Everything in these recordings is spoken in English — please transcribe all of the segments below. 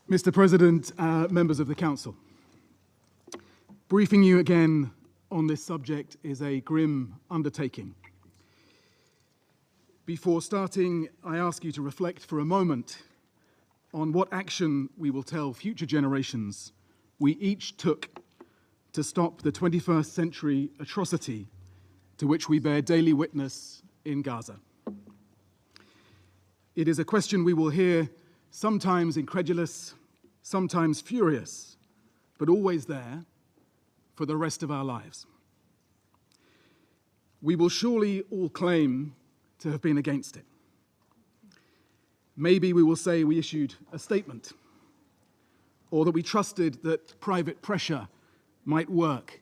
Mr. President, members of the Council, briefing you again on this subject is a grim undertaking. Before starting, I ask you to reflect for a moment on what action we will tell future generations we each took to stop the 21st century atrocity to which we bear daily witness in Gaza. It is a question we will hear sometimes incredulous, sometimes furious, but always there for the rest of our lives. We will surely all claim to have been against it. Maybe we will say we issued a statement, or that we trusted that private pressure might work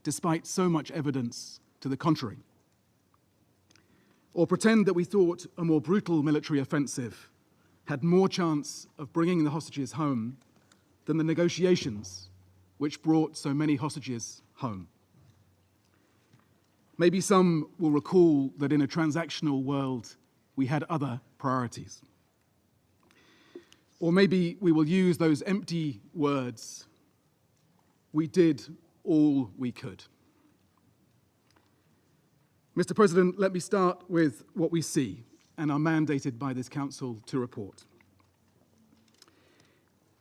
despite so much evidence to the contrary. Or pretend that we thought a more brutal military offensive had more chance of bringing the hostages home than the negotiations which brought so many hostages home. Maybe some will recall that in a transactional world, we had other priorities. Or maybe we will use those empty words, we did all we could. Mr. President, let me start with what we see and are mandated by this Council to report.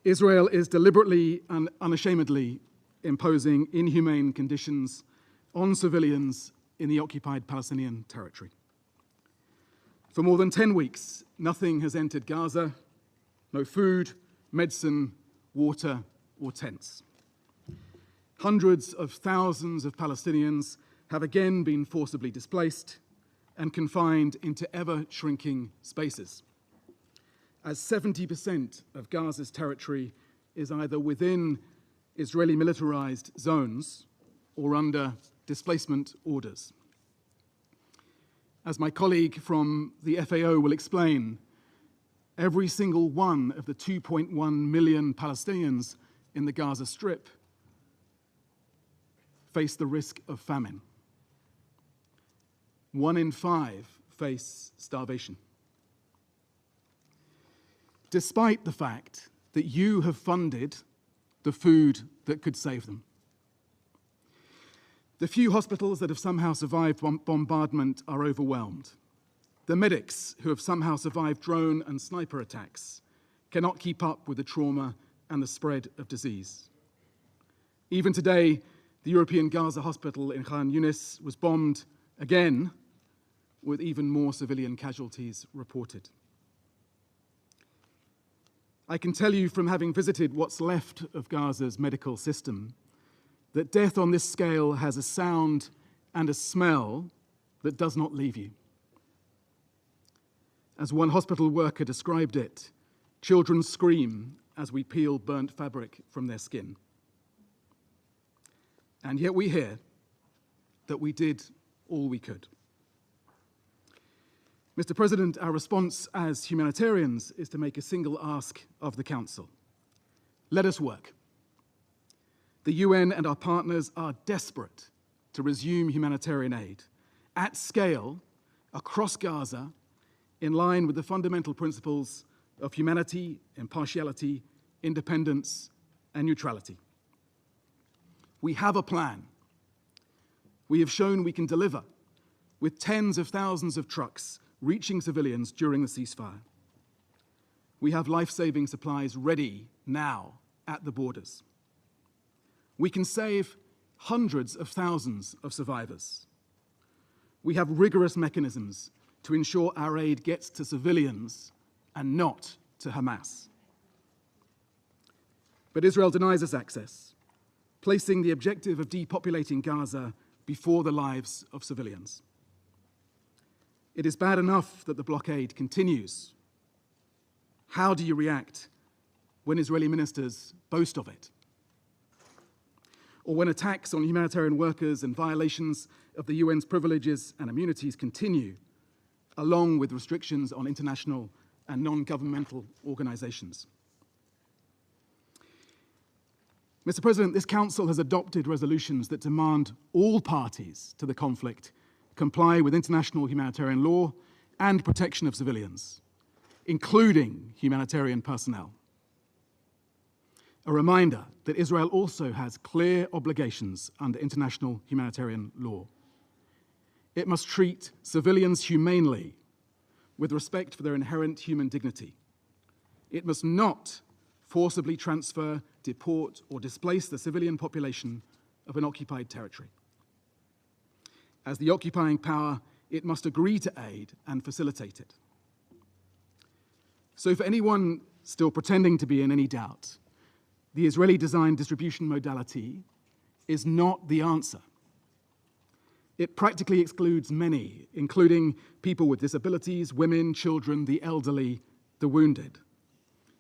Israel is deliberately and unashamedly imposing inhumane conditions on civilians in the occupied Palestinian territory. For more than 10 weeks, nothing has entered Gaza, no food, medicine, water, or tents. Hundreds of thousands of Palestinians have again been forcibly displaced and confined into ever-shrinking spaces, as 70% of Gaza's territory is either within Israeli militarized zones or under displacement orders. As my colleague from the FAO will explain, every single one of the 2.1 million Palestinians in the Gaza Strip face the risk of famine. 1 in 5 face starvation. Despite the fact that you have funded the food that could save them. The few hospitals that have somehow survived bombardment are overwhelmed. The medics who have somehow survived drone and sniper attacks cannot keep up with the trauma and the spread of disease. Even today, the European Gaza hospital in Khan Yunis was bombed again, with even more civilian casualties reported. I can tell you from having visited what's left of Gaza's medical system that death on this scale has a sound and a smell that does not leave you. As one hospital worker described it, children scream as we peel burnt fabric from their skin. And yet we hear that we did all we could. Mr. President, our response as humanitarians is to make a single ask of the Council. Let us work. The UN and our partners are desperate to resume humanitarian aid at scale across Gaza in line with the fundamental principles of humanity, impartiality, independence, and neutrality. We have a plan. We have shown we can deliver with tens of thousands of trucks reaching civilians during the ceasefire. We have life-saving supplies ready now at the borders. We can save hundreds of thousands of survivors. We have rigorous mechanisms to ensure our aid gets to civilians and not to Hamas. But Israel denies us access, placing the objective of depopulating Gaza before the lives of civilians. It is bad enough that the blockade continues. How do you react when Israeli ministers boast of it? Or when attacks on humanitarian workers and violations of the UN's privileges and immunities continue, along with restrictions on international and non-governmental organizations? Mr. President, this Council has adopted resolutions that demand all parties to the conflict comply with international humanitarian law and protection of civilians, including humanitarian personnel. a reminder that Israel also has clear obligations under international humanitarian law. It must treat civilians humanely, with respect for their inherent human dignity. It must not forcibly transfer, deport, or displace the civilian population of an occupied territory. As the occupying power, it must agree to aid and facilitate it. So for anyone still pretending to be in any doubt, the Israeli-designed distribution modality is not the answer. It practically excludes many, including people with disabilities, women, children, the elderly, the wounded.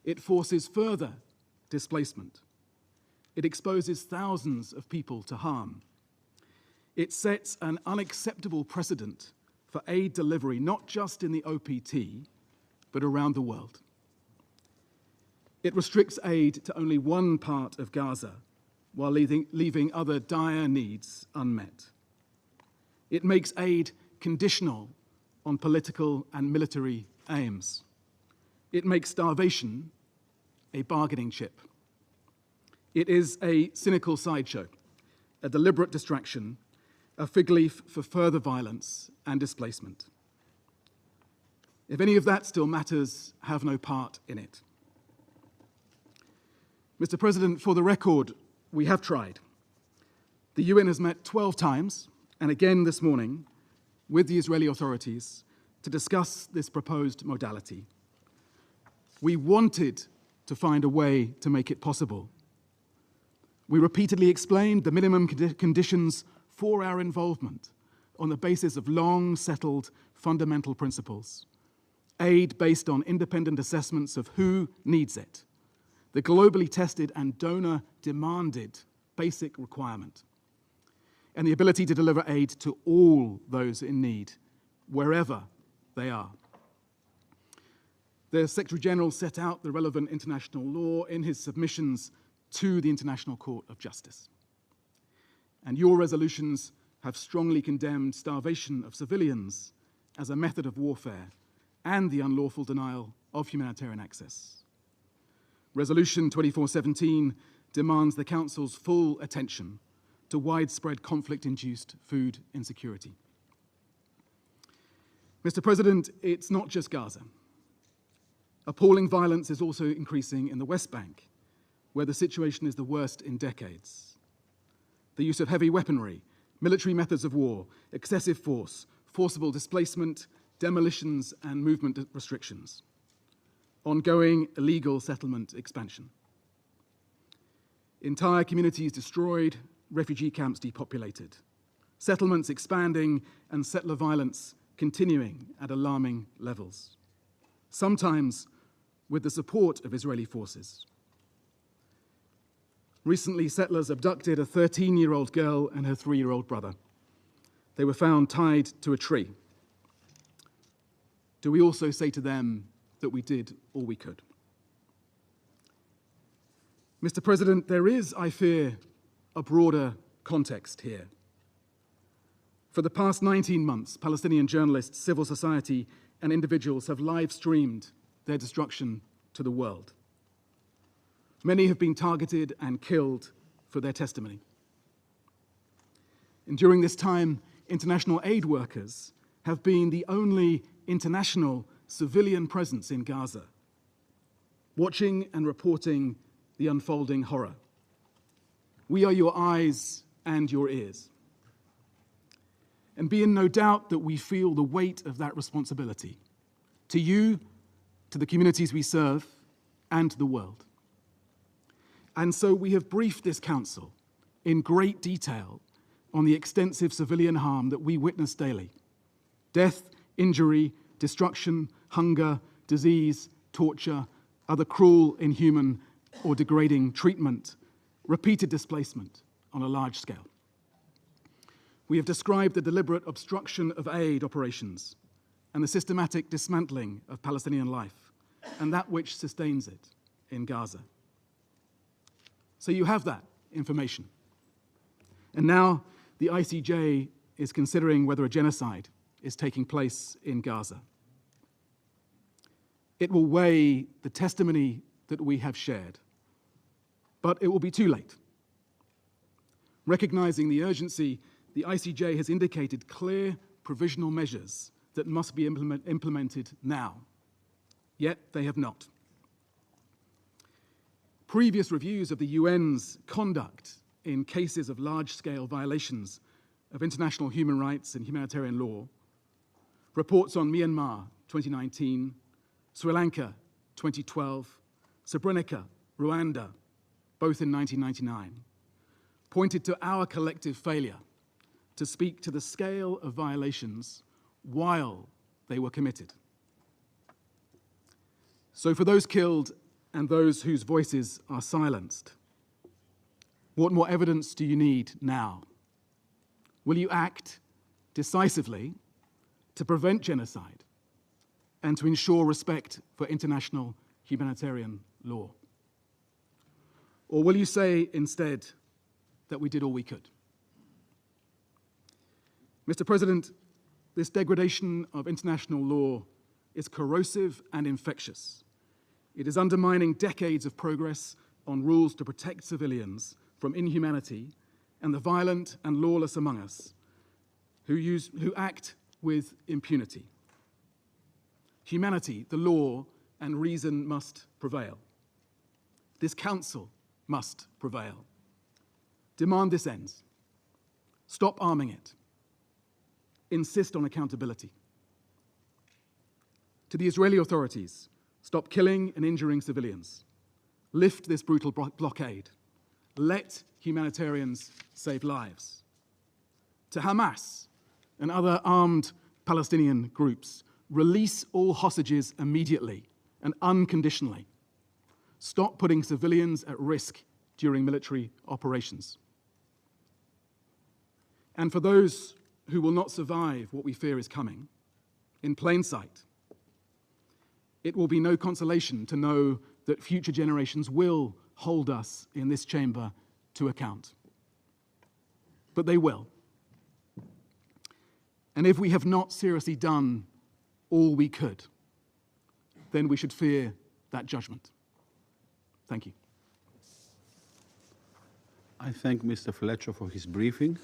It forces further displacement. It exposes thousands of people to harm. It sets an unacceptable precedent for aid delivery, not just in the OPT, but around the world. It restricts aid to only one part of Gaza, while leaving other dire needs unmet. It makes aid conditional on political and military aims. It makes starvation a bargaining chip. It is a cynical sideshow, a deliberate distraction, a fig leaf for further violence and displacement. If any of that still matters, have no part in it. Mr. President, for the record, we have tried. The UN has met 12 times, and again this morning, with the Israeli authorities to discuss this proposed modality. We wanted to find a way to make it possible. We repeatedly explained the minimum conditions for our involvement on the basis of long-settled fundamental principles. Aid based on independent assessments of who needs it, the globally tested and donor-demanded basic requirement, and the ability to deliver aid to all those in need, wherever they are. The Secretary General set out the relevant international law in his submissions to the International Court of Justice. And your resolutions have strongly condemned starvation of civilians as a method of warfare and the unlawful denial of humanitarian access. Resolution 2417 demands the Council's full attention to widespread conflict-induced food insecurity. Mr. President, it's not just Gaza. Appalling violence is also increasing in the West Bank, where the situation is the worst in decades. The use of heavy weaponry, military methods of war, excessive force, forcible displacement, demolitions, and movement restrictions. Ongoing illegal settlement expansion. Entire communities destroyed, refugee camps depopulated. Settlements expanding and settler violence continuing at alarming levels. Sometimes with the support of Israeli forces. Recently, settlers abducted a 13-year-old girl and her 3-year-old brother. They were found tied to a tree. Do we also say to them that we did all we could? Mr. President, there is, I fear, a broader context here. For the past 19 months, Palestinian journalists, civil society, and individuals have live-streamed their destruction to the world. Many have been targeted and killed for their testimony. And during this time, international aid workers have been the only international civilian presence in Gaza, watching and reporting the unfolding horror. We are your eyes and your ears. And be in no doubt that we feel the weight of that responsibility to you, to the communities we serve, and to the world. And so we have briefed this Council in great detail on the extensive civilian harm that we witness daily. Death, injury, destruction, hunger, disease, torture, other cruel, inhuman, or degrading treatment, repeated displacement on a large scale. We have described the deliberate obstruction of aid operations and the systematic dismantling of Palestinian life and that which sustains it in Gaza. So you have that information. And now the ICJ is considering whether a genocide is taking place in Gaza. It will weigh the testimony that we have shared, But it will be too late. Recognizing the urgency, the ICJ has indicated clear provisional measures that must be implemented now. Yet they have not. Previous reviews of the UN's conduct in cases of large-scale violations of international human rights and humanitarian law, reports on Myanmar 2019, Sri Lanka 2012, Srebrenica, Rwanda, both in 1999, pointed to our collective failure to speak to the scale of violations while they were committed. So for those killed and those whose voices are silenced, what more evidence do you need now? Will you act decisively to prevent genocide and to ensure respect for international humanitarian law? Or will you say instead that we did all we could? Mr. President, this degradation of international law is corrosive and infectious. It is undermining decades of progress on rules to protect civilians from inhumanity and the violent and lawless among us who act with impunity. Humanity, the law, and reason must prevail. This Council must prevail. Demand this ends. Stop arming it. Insist on accountability. To the Israeli authorities, stop killing and injuring civilians. Lift this brutal blockade. Let humanitarians save lives. To Hamas and other armed Palestinian groups, release all hostages immediately and unconditionally. Stop putting civilians at risk during military operations. And for those who will not survive what we fear is coming, in plain sight, it will be no consolation to know that future generations will hold us in this chamber to account. But they will. And if we have not seriously done all we could, then we should fear that judgment. Thank you. I thank Mr. Fletcher for his briefing.